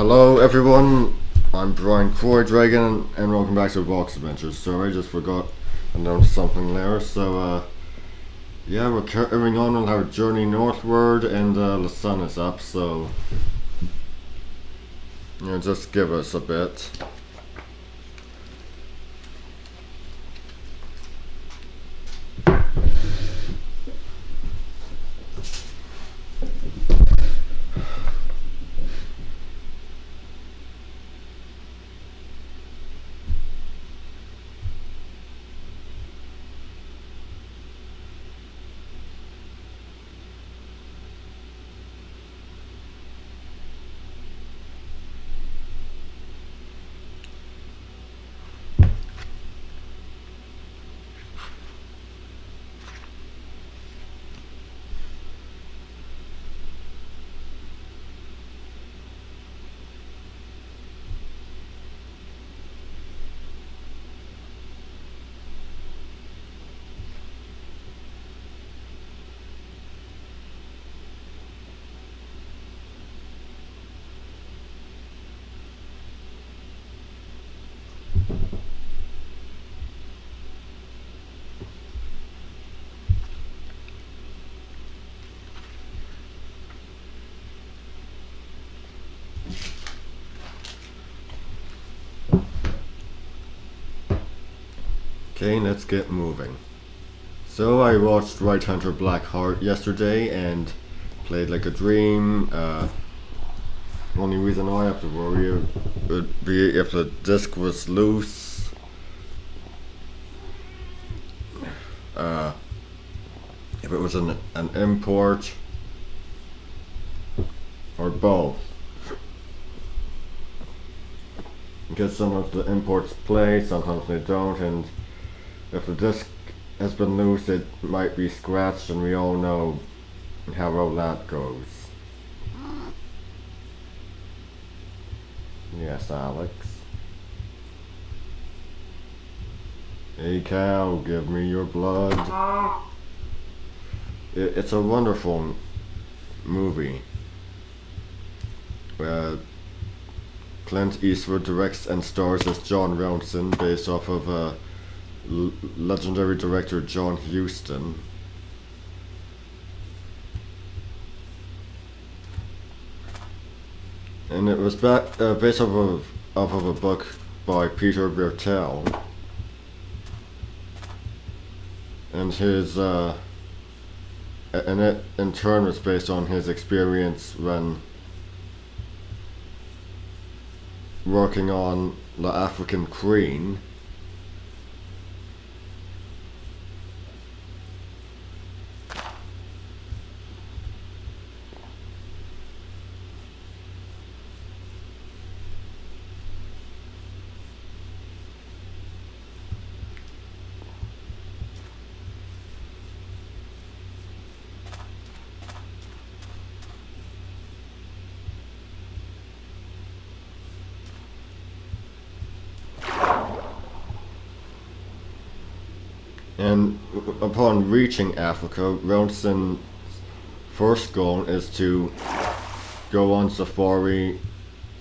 Hello everyone, I'm Brian Croy Dragon and welcome back to Vox Adventures. So I just forgot to announce something there. Yeah, we're carrying on our journey northward and the sun is up, so just give us a bit. Okay, let's get moving. So I watched Right Hunter Black Heart yesterday and played like a dream. Only reason I have to worry would be if the disc was loose. If it was an import or both. Because sometimes the imports play, sometimes they don't, and if the disc has been loose, it might be scratched, and we all know how well that goes. Yes, Alex. Hey cow, give me your blood. It's a wonderful movie. Clint Eastwood directs and stars as John Ronson, based off of legendary director John Huston. And it was based off of a book by Peter Bertel. And it in turn was based on his experience when working on The African Queen. And upon reaching Africa, Ronson's first goal is to go on safari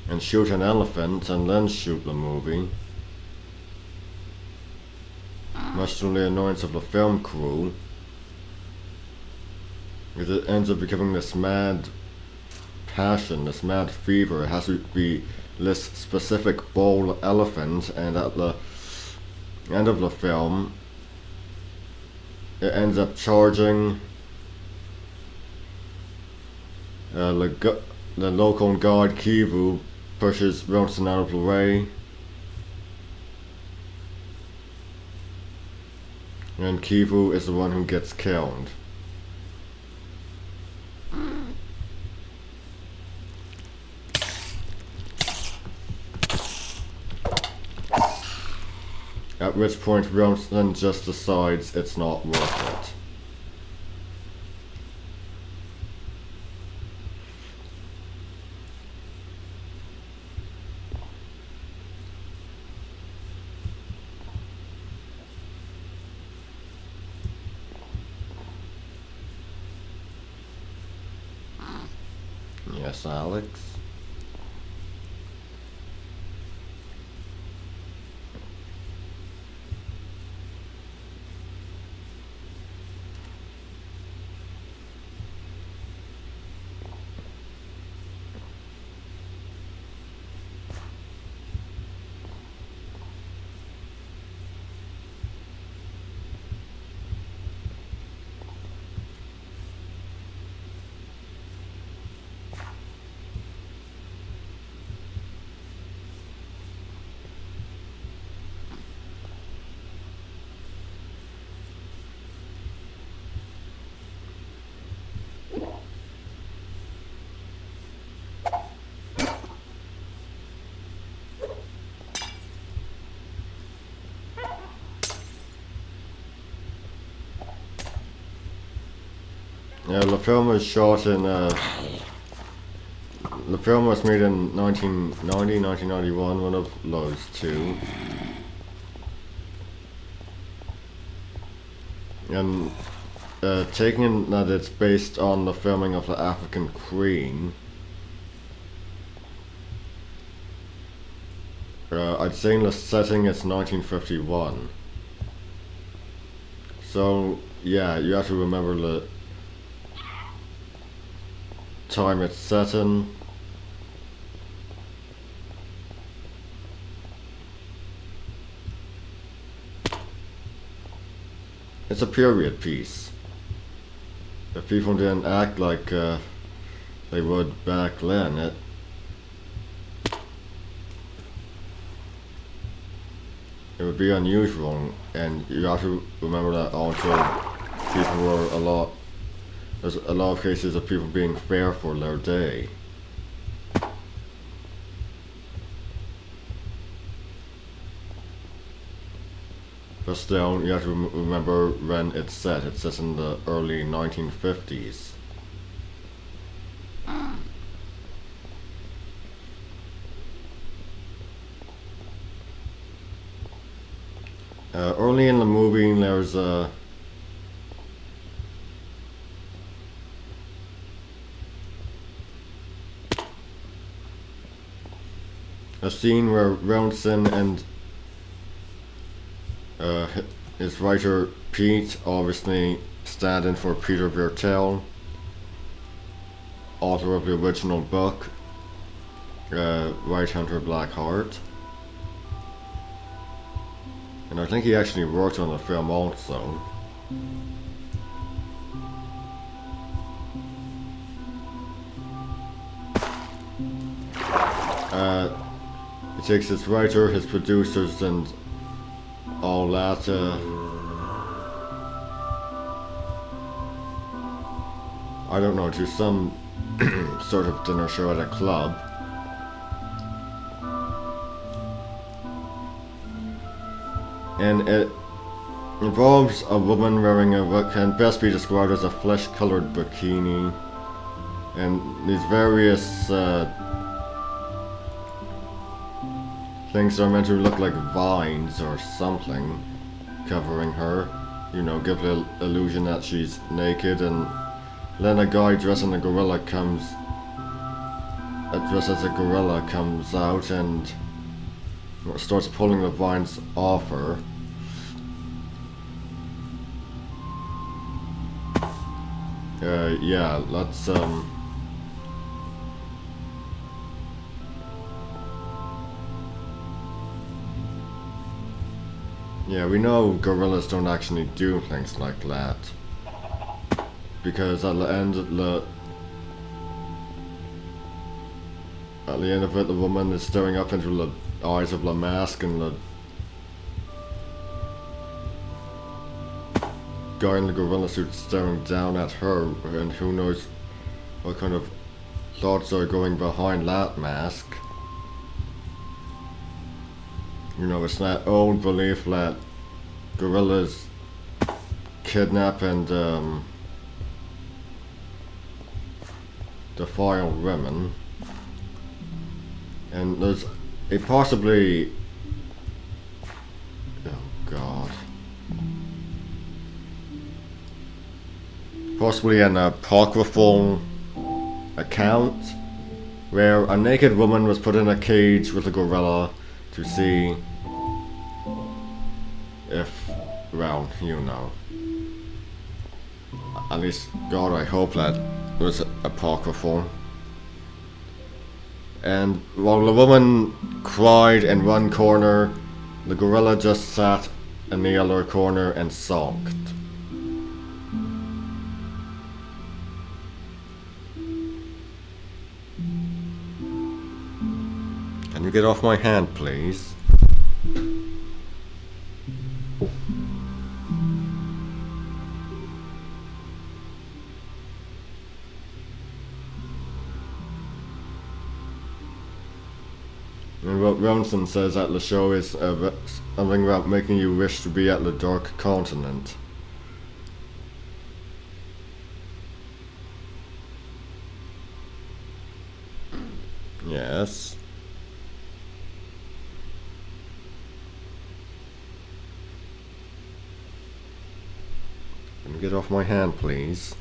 and shoot an elephant and then shoot the movie. Much to the annoyance of the film crew, because it ends up becoming this mad passion, this mad fever. It has to be this specific bull elephant, and at the end of the film, it ends up charging the local guard Kivu, pushes Ronson out of the way, and Kivu is the one who gets killed. At which point Ronson just decides it's not worth it. Yes, Alex? Yeah, the film was shot in. The film was made in 1990, 1991, one of those two. And taking that it's based on the filming of the African Queen, I'd say in the setting it's 1951. So yeah, you have to remember the time it's set in. It's a period piece. If people didn't act like they would back then, it would be unusual, and you have to remember that also people were there's a lot of cases of people being fair for their day. But still, you have to remember when it's set. It's set in the early 1950s. Early in the movie, there's a scene where Ronson and his writer Pete, obviously stand in for Peter Viertel, author of the original book, White Hunter Black Heart. And I think he actually worked on the film also. It takes his writer, his producers, and all that. I don't know, to some sort of dinner show at a club. And it involves a woman wearing what can best be described as a flesh-colored bikini, and these various things are meant to look like vines or something covering her, you know, give the illusion that she's naked. And then a guy dressed as a gorilla comes out and starts pulling the vines off her. Yeah, let's yeah, we know gorillas don't actually do things like that, because at the end of it, the woman is staring up into the eyes of the mask, and the guy in the gorilla suit staring down at her, and who knows what kind of thoughts are going behind that mask. You know, it's that old belief that gorillas kidnap and defile women. And there's a possibly... oh god. Possibly an apocryphal account where a naked woman was put in a cage with a gorilla to see if, well, you know. At least, God, I hope that was apocryphal. And while the woman cried in one corner, the gorilla just sat in the other corner and sulked. Can you get off my hand, please? And what Ronson says at the show is something about making you wish to be at the Dark Continent. Get off my hand, please.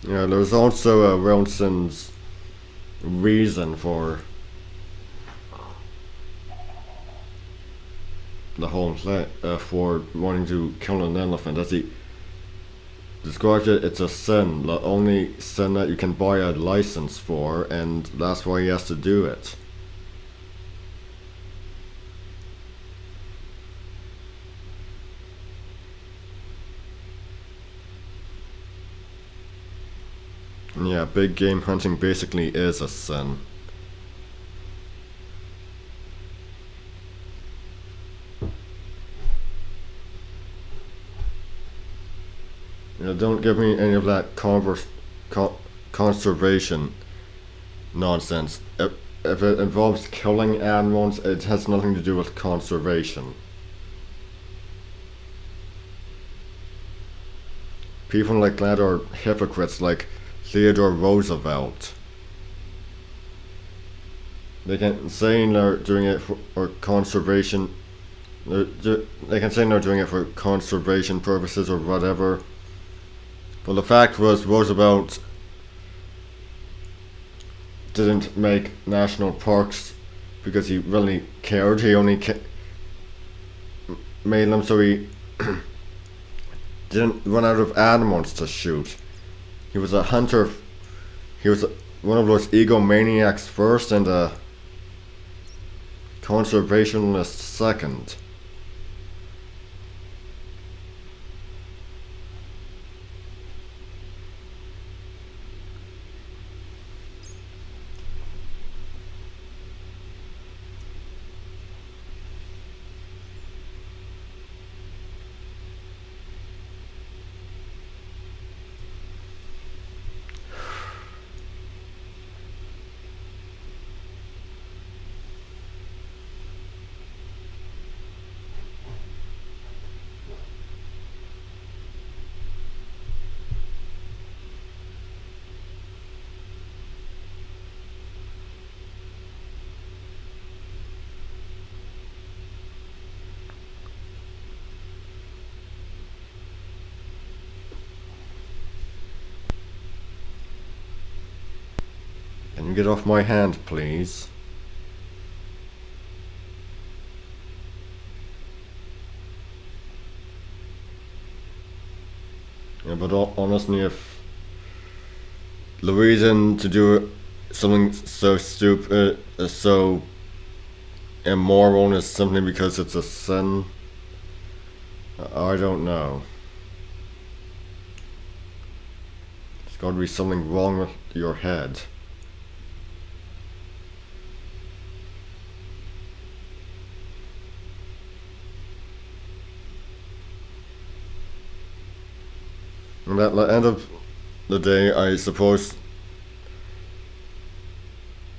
Yeah, there's also a Wilson's reason for the whole thing, for wanting to kill an elephant. As he describes it, it's a sin, the only sin that you can buy a license for, and that's why he has to do it. Yeah, big game hunting basically is a sin. Don't give me any of that conservation nonsense. If it involves killing animals, it has nothing to do with conservation. People like that are hypocrites, like Theodore Roosevelt. They can say they're doing it for conservation. They can say they're doing it for conservation purposes or whatever. But the fact was, Roosevelt didn't make national parks because he really cared. He only made them so he didn't run out of animals to shoot. He was a hunter. He was one of those egomaniacs first and a conservationist second. Can you get off my hand, please? Yeah, but honestly, if the reason to do something so stupid, so immoral, is simply because it's a sin, I don't know. There's got to be something wrong with your head. And at the end of the day, I suppose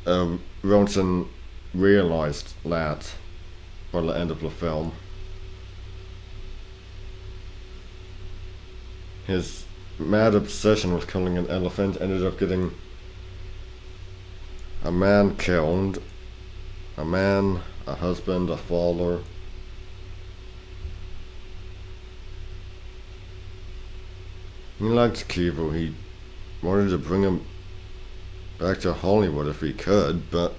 Ronson realized that by the end of the film. His mad obsession with killing an elephant ended up getting a man killed. A man, a husband, a father. He liked Kivu. He wanted to bring him back to Hollywood if he could, but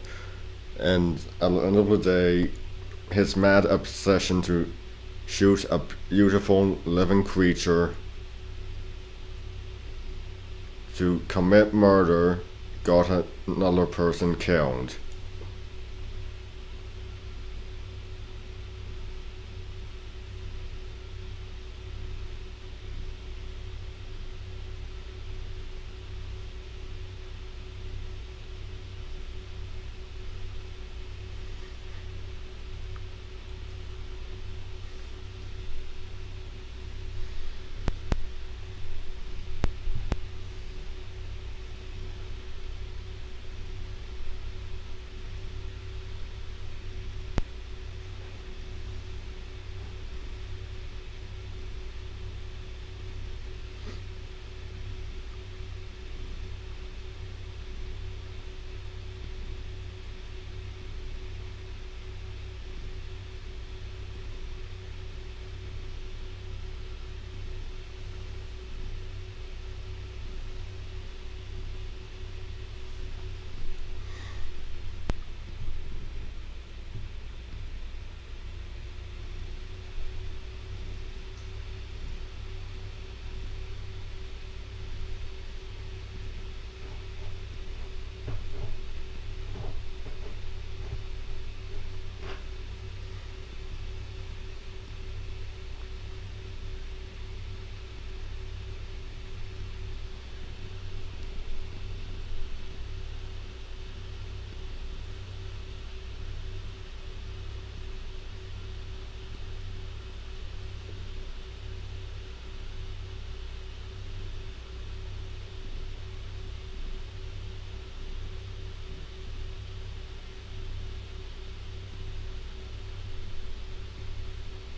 and at the end of the day, his mad obsession to shoot a beautiful living creature to commit murder got another person killed.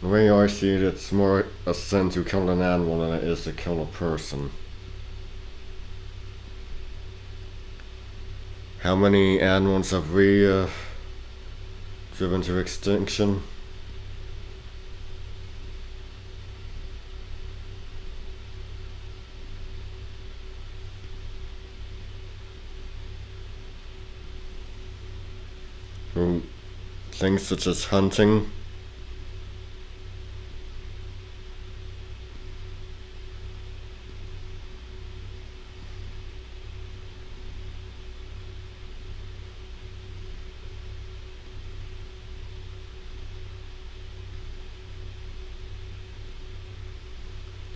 The way I see it, it's more a sin to kill an animal than it is to kill a person. How many animals have we driven to extinction? Through things such as hunting.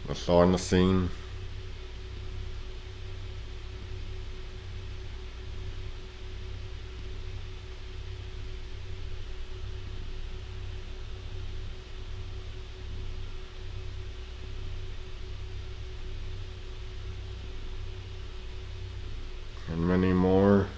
A flaw in the scene. And many more.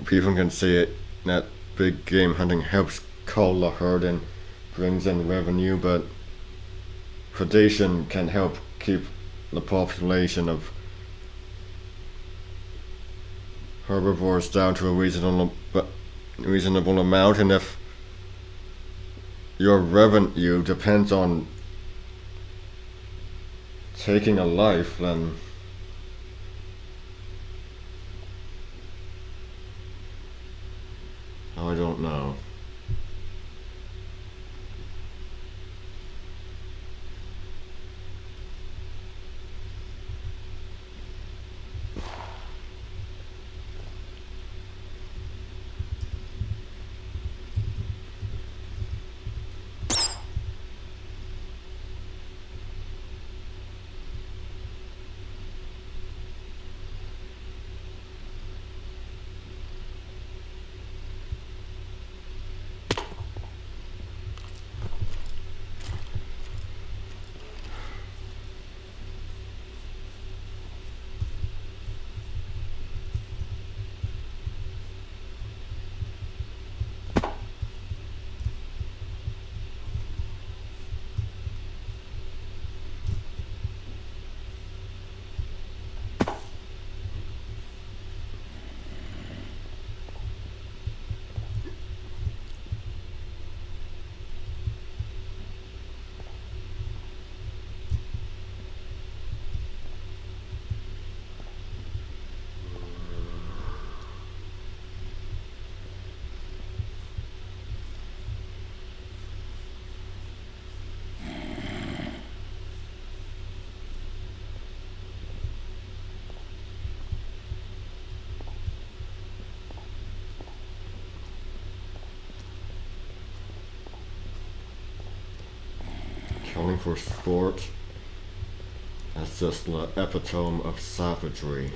People can see it that big game hunting helps cull the herd and brings in revenue, but predation can help keep the population of herbivores down to a reasonable amount, and if your revenue depends on taking a life, then I don't know. Killing for sport. That's just the epitome of savagery.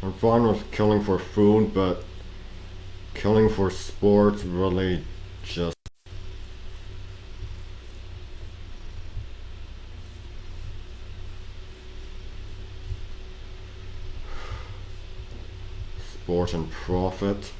I'm fine with killing for food, but killing for sport really just... Sport and profit.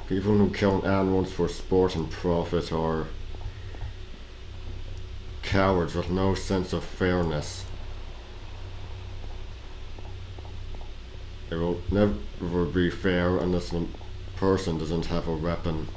People who kill animals for sport and profit are cowards with no sense of fairness. It will never be fair unless the person doesn't have a weapon.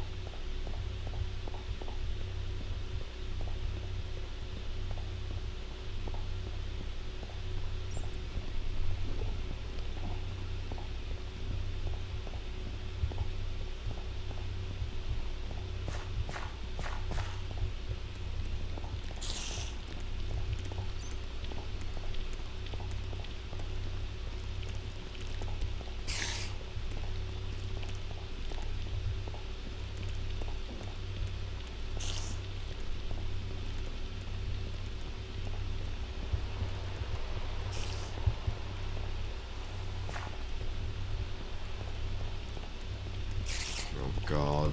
Oh God.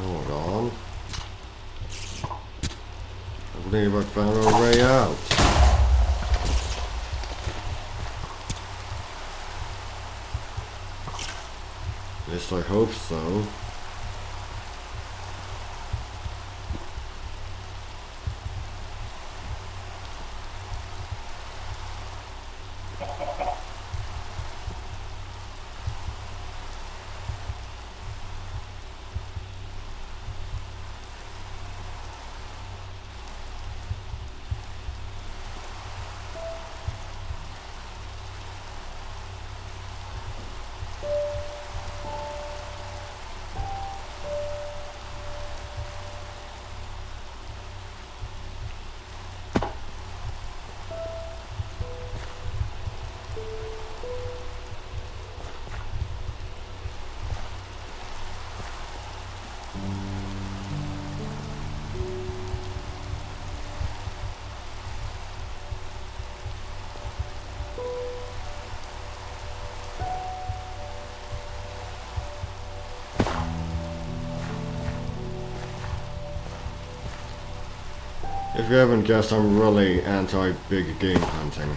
Hold on. I believe I found a way out. At least I hope so. If you haven't guessed, I'm really anti-big game hunting.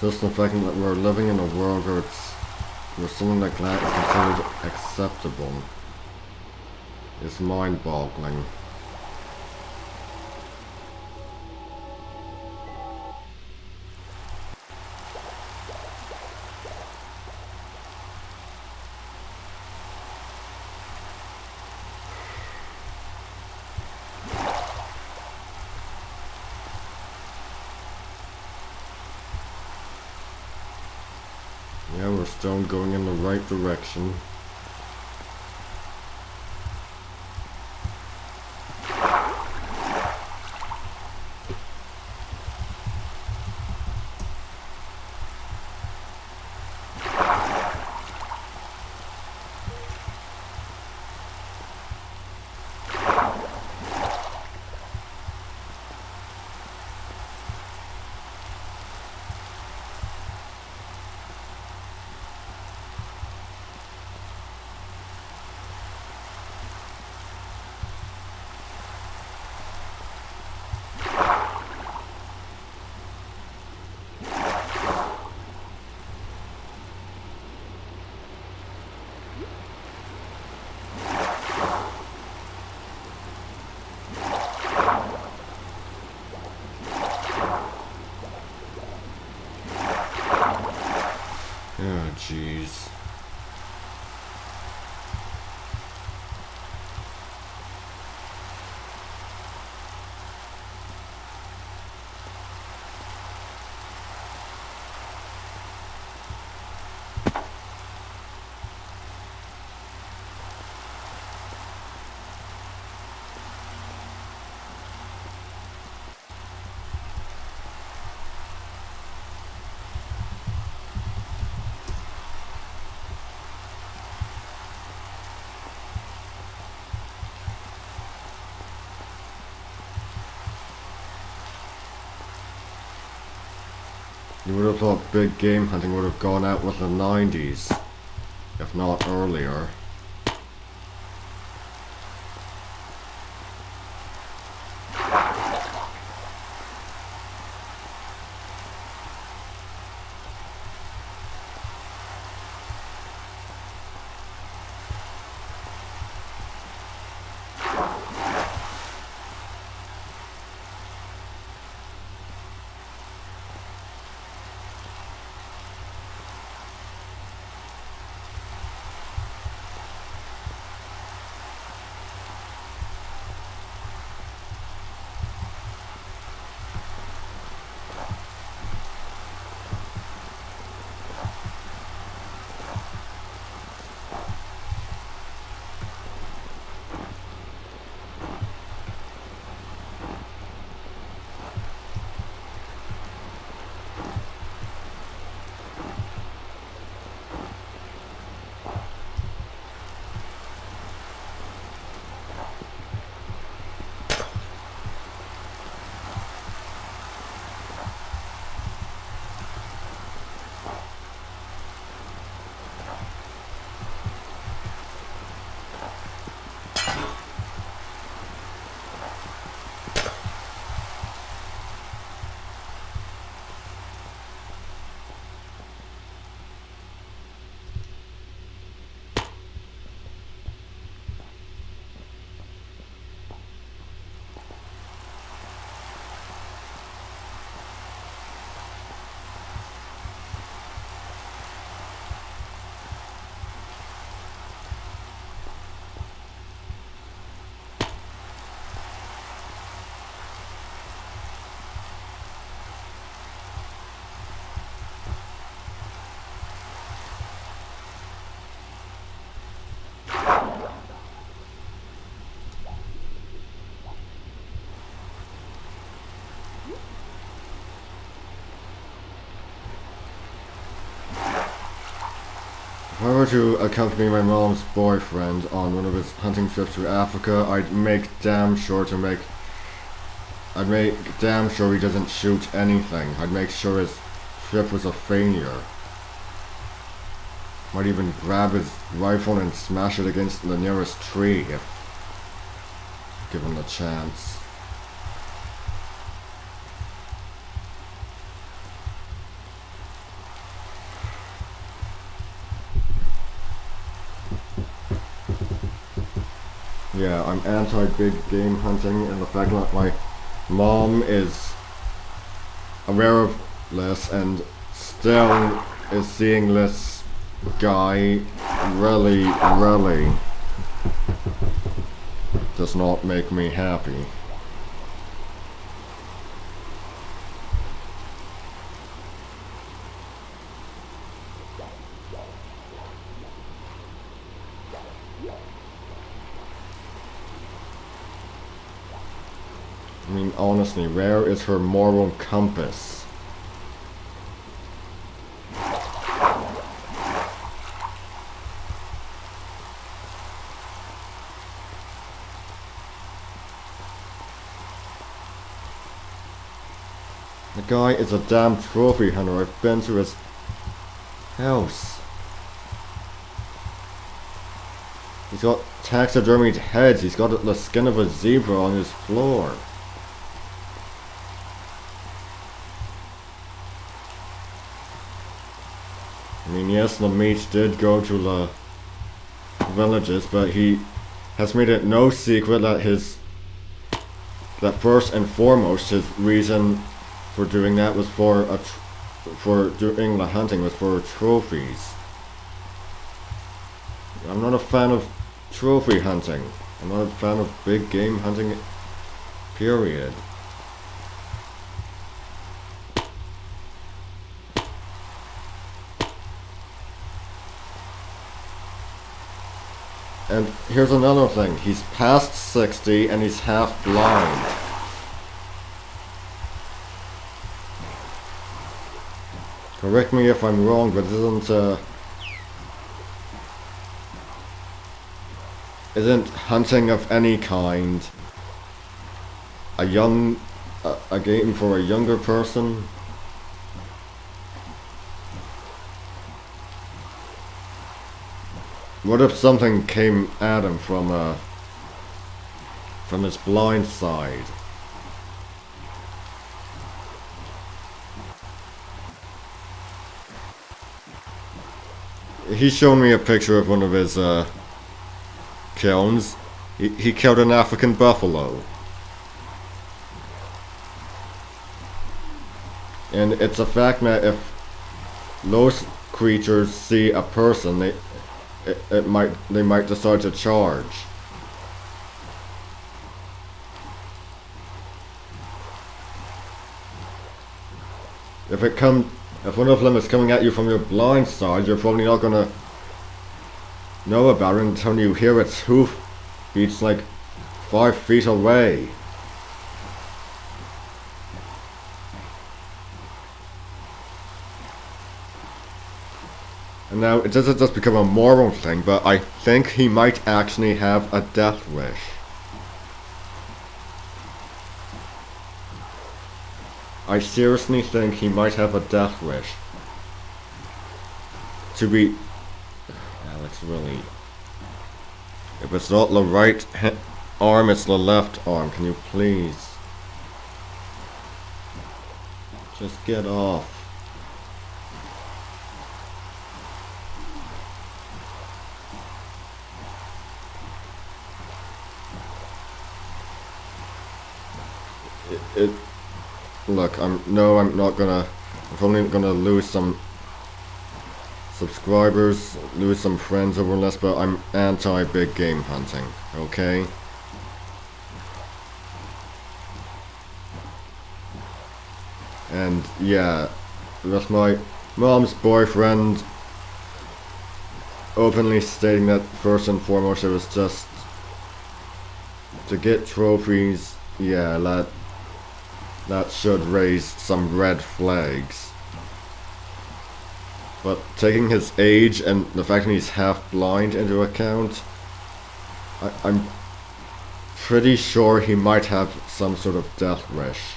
Just the fact that we're living in a world where something like that is considered acceptable is mind-boggling. Yeah, we're still going in the right direction. Oh, jeez. You would have thought big game hunting would have gone out with the 90s, if not earlier. I were to accompany my mom's boyfriend on one of his hunting trips to Africa, I'd make damn sure he doesn't shoot anything. I'd make sure his trip was a failure. Might even grab his rifle and smash it against the nearest tree if given the chance. Yeah, I'm anti-big game hunting, and the fact that my mom is aware of this and still is seeing this guy really does not make me happy. I mean, honestly, where is her moral compass? The guy is a damn trophy hunter. I've been to his house. He's got taxidermied heads. He's got the skin of a zebra on his floor. I mean, yes, the meat did go to the villages, but he has made it no secret that first and foremost his reason for doing that was for doing the hunting was for trophies. I'm not a fan of trophy hunting. I'm not a fan of big game hunting, period. And here's another thing, he's past 60 and he's half blind. Correct me if I'm wrong, but isn't hunting of any kind a game for a younger person? What if something came at him from his blind side? He's shown me a picture of one of his kilns. He killed an African buffalo. And it's a fact that if those creatures see a person, they might decide to charge. If one of them is coming at you from your blind side, you're probably not gonna know about it until you hear its hoof beats like 5 feet away. And now, it doesn't just become a moral thing, but I think he might actually have a death wish. I seriously think he might have a death wish. To be... Alex, really... If it's not the right arm, it's the left arm. Can you please... just get off. Look, I'm not gonna... I'm probably gonna lose some subscribers, lose some friends over this, but I'm anti-big game hunting, okay? And yeah, with my mom's boyfriend openly stating that first and foremost it was just to get trophies, yeah, that should raise some red flags. But taking his age and the fact that he's half blind into account, I'm pretty sure he might have some sort of death wish.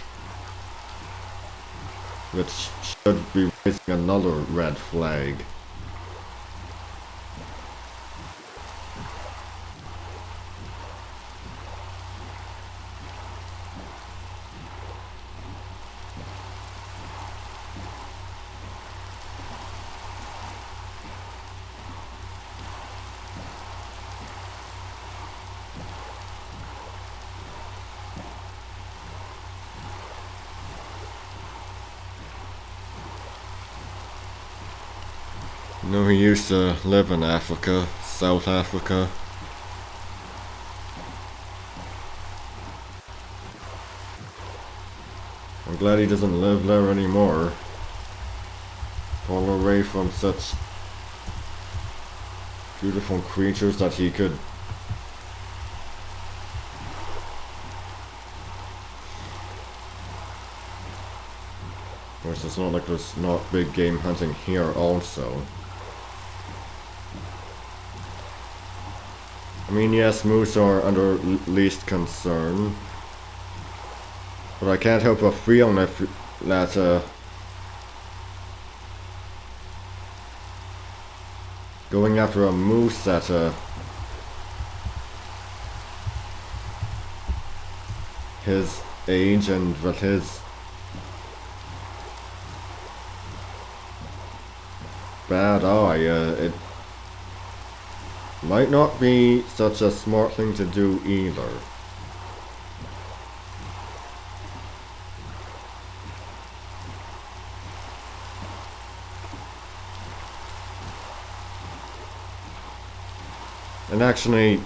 Which should be raising another red flag. You know, he used to live in Africa, South Africa. I'm glad he doesn't live there anymore. All away from such beautiful creatures that he could. Of course, it's not like there's not big game hunting here also. I mean, yes, moose are under least concern. But I can't help but feel that going after a moose at his age and with his bad eye, it might not be such a smart thing to do either. And actually,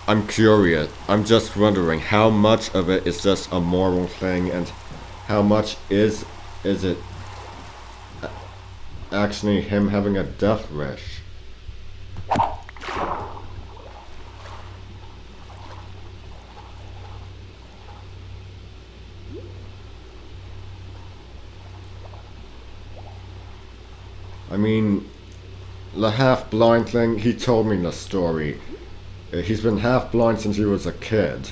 I'm curious. I'm just wondering how much of it is just a moral thing and how much is it actually him having a death wish. I mean, the half-blind thing, he told me the story. He's been half-blind since he was a kid.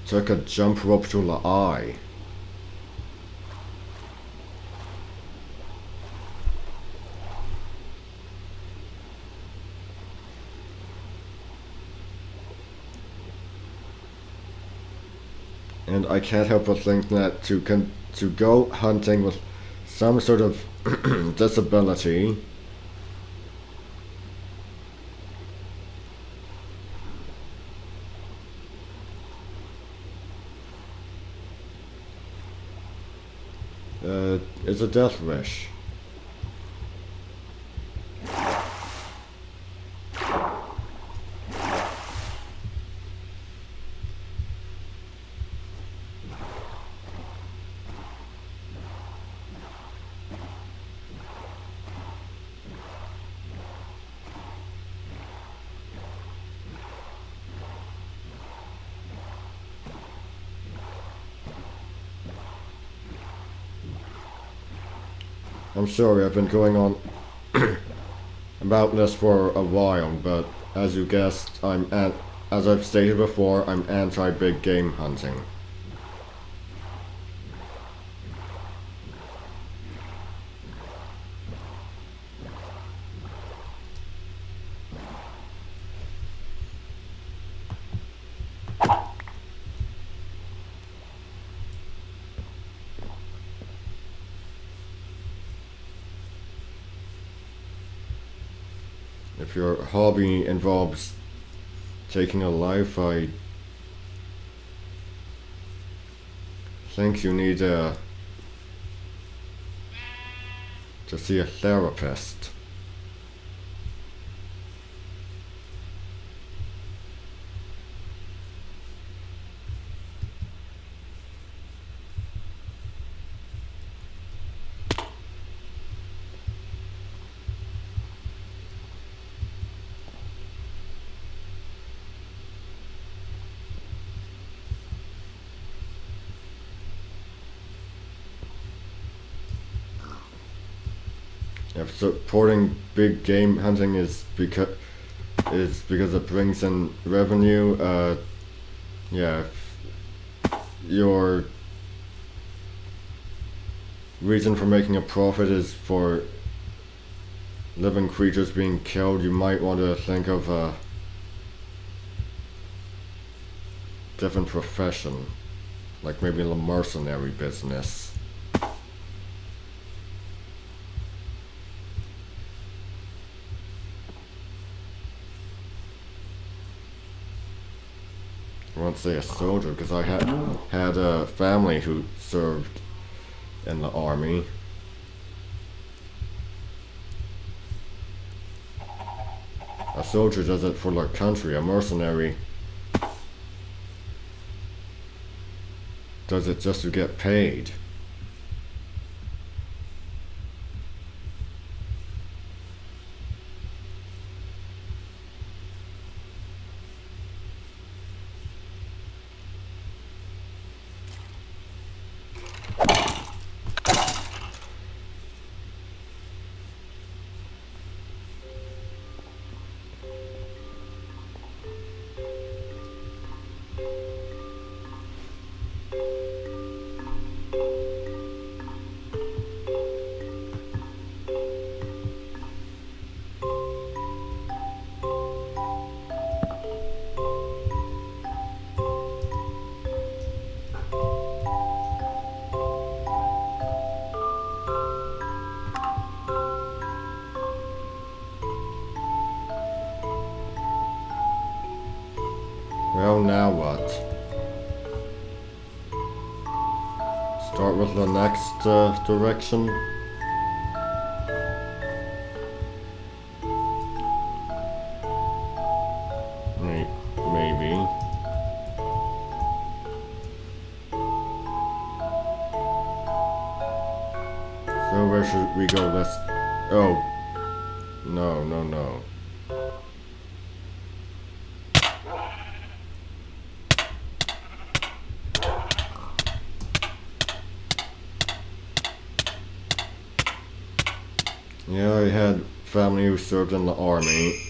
Took a jump rope to the eye. And I can't help but think that to go hunting with some sort of disability is a death wish. I'm sorry, I've been going on about this for a while, but as you guessed, as I've stated before, I'm anti-big game hunting. If your hobby involves taking a life, I think you need to see a therapist. If supporting big game hunting is because it brings in revenue, yeah, if your reason for making a profit is for living creatures being killed, you might want to think of a different profession, like maybe a mercenary business. I won't say a soldier because I had a family who served in the army. A soldier does it for their country. A mercenary does it just to get paid. Well, now what? Start with the next direction. Maybe. So where should we go? Let's... Oh. No, no, no. Yeah, I had family who served in the army.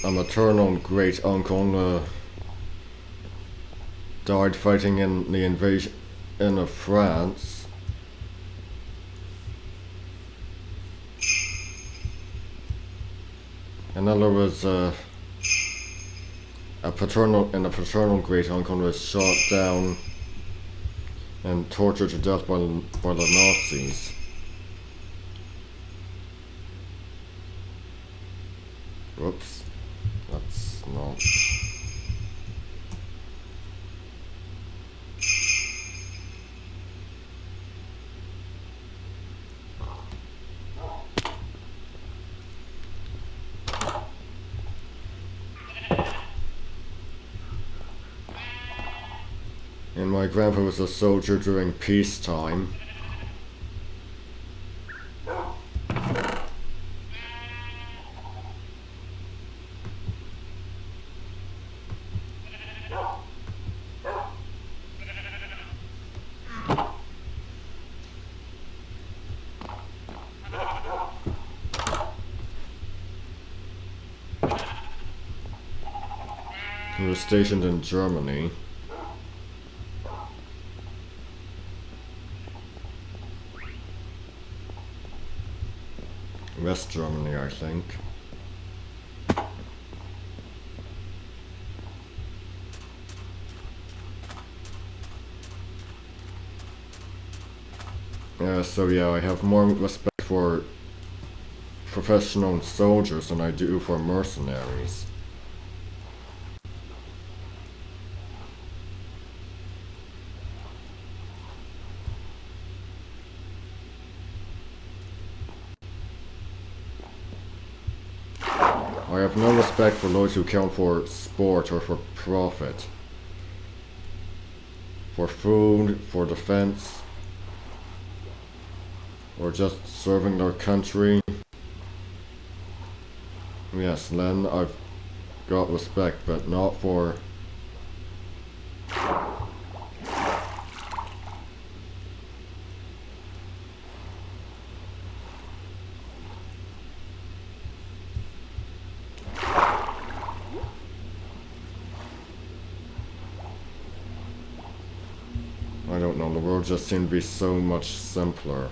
A maternal great uncle died fighting in the invasion of France. And then there was a paternal great uncle was shot down and tortured to death by the Nazis. Whoops, that's not. And my grandpa was a soldier during peacetime. He was stationed in Germany. West Germany, I think. So yeah, I have more respect for professional soldiers than I do for mercenaries. I have no respect for those who count for sport or for profit. For food, for defense, or just serving their country. Yes, then I've got respect, but not for don't know, the world just seemed to be so much simpler.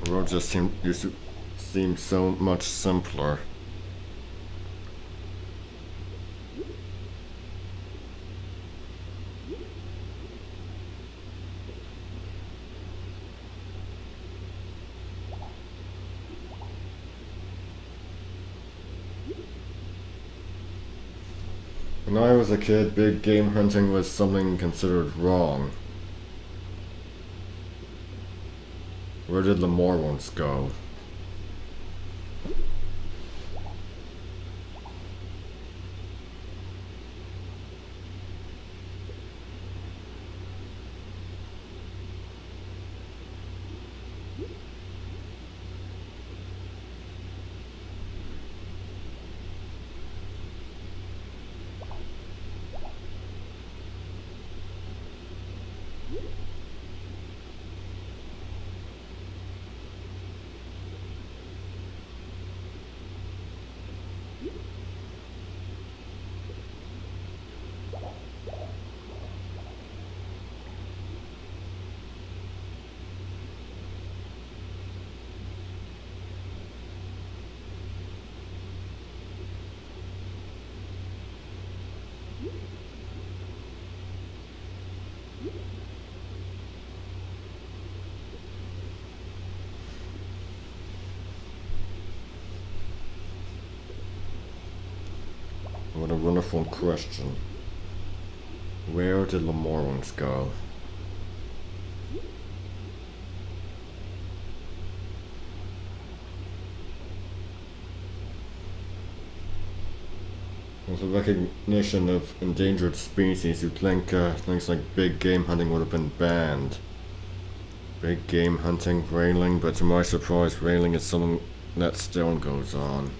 The world just used to seem so much simpler. When I was a kid, big game hunting was something considered wrong. Where did the Mormons go? What a wonderful question. Where did the Mormons go? With the recognition of endangered species, you'd think things like big game hunting would have been banned. Big game hunting, whaling, but to my surprise, whaling is something that still goes on.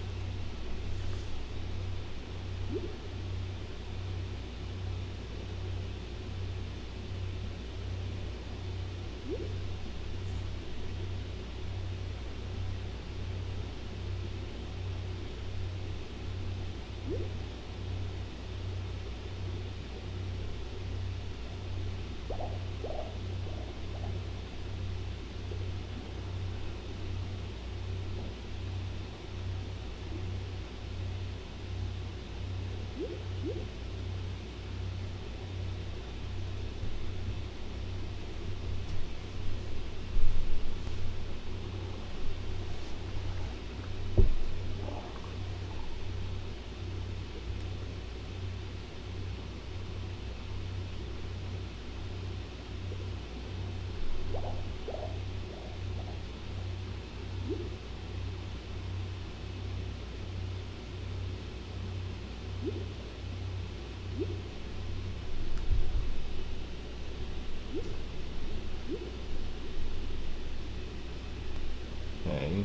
Okay.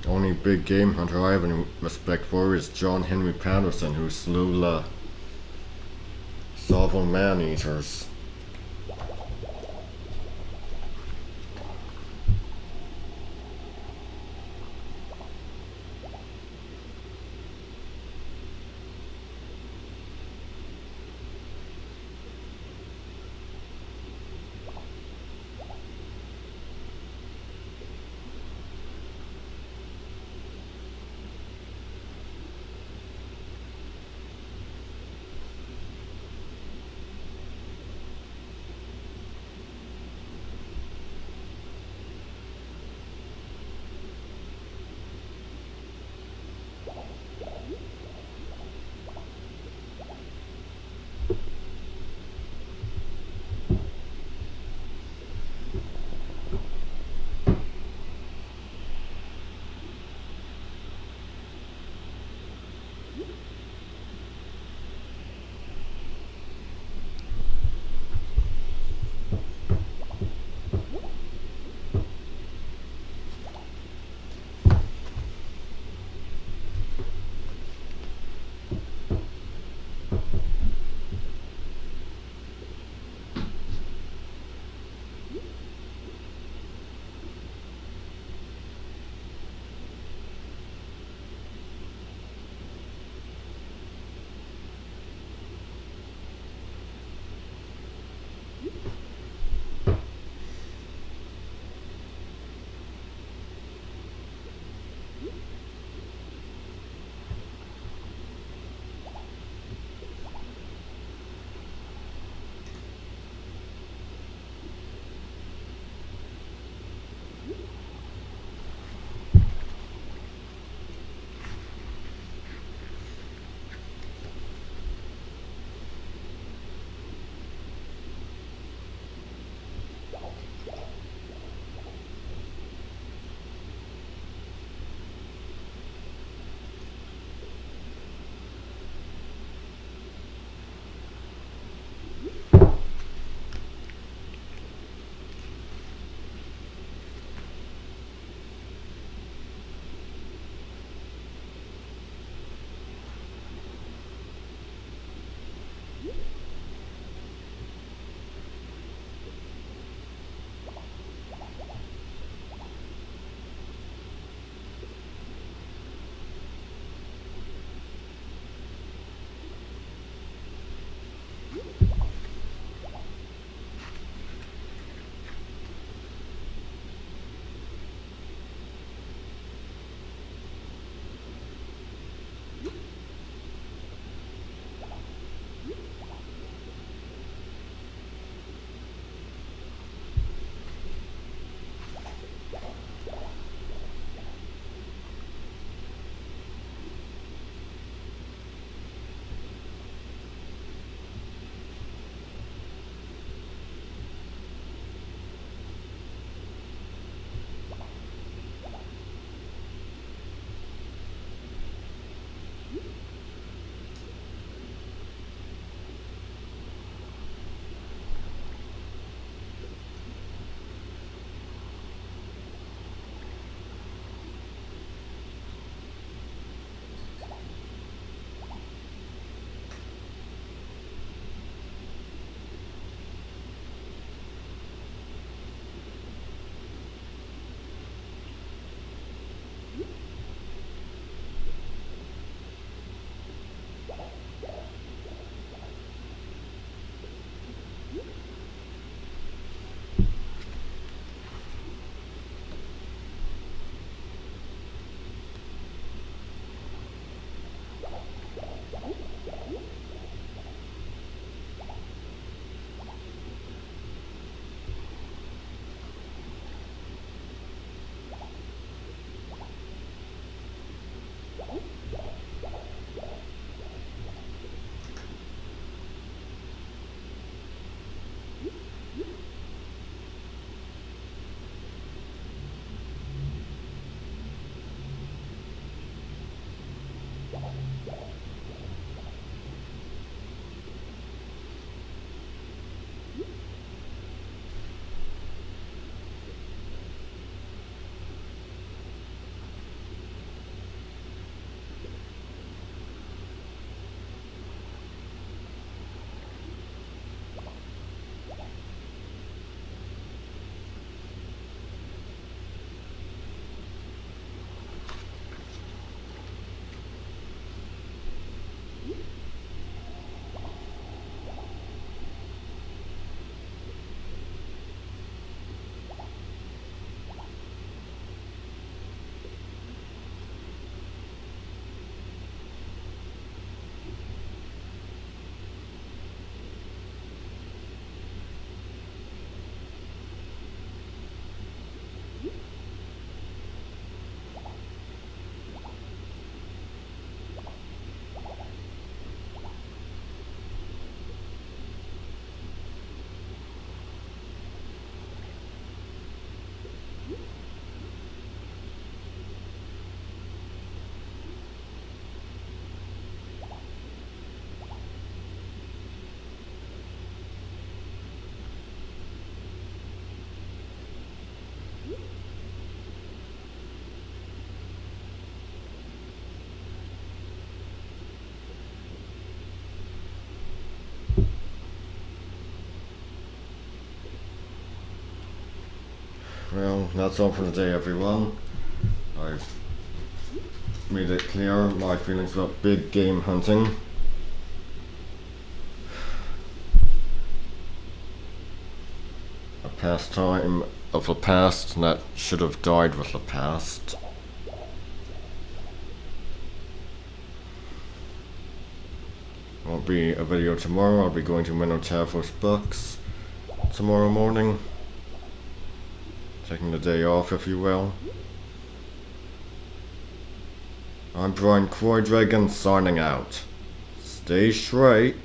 Only big game hunter I have any respect for is John Henry Patterson, who slew the sovereign man-eaters. So that's all for today, everyone. I've made it clear my feelings about big game hunting. A pastime of the past that should have died with the past. Won't be a video tomorrow. I'll be going to Minotaurus Books tomorrow morning. Taking the day off, if you will. I'm Brian Croydragon signing out. Stay straight.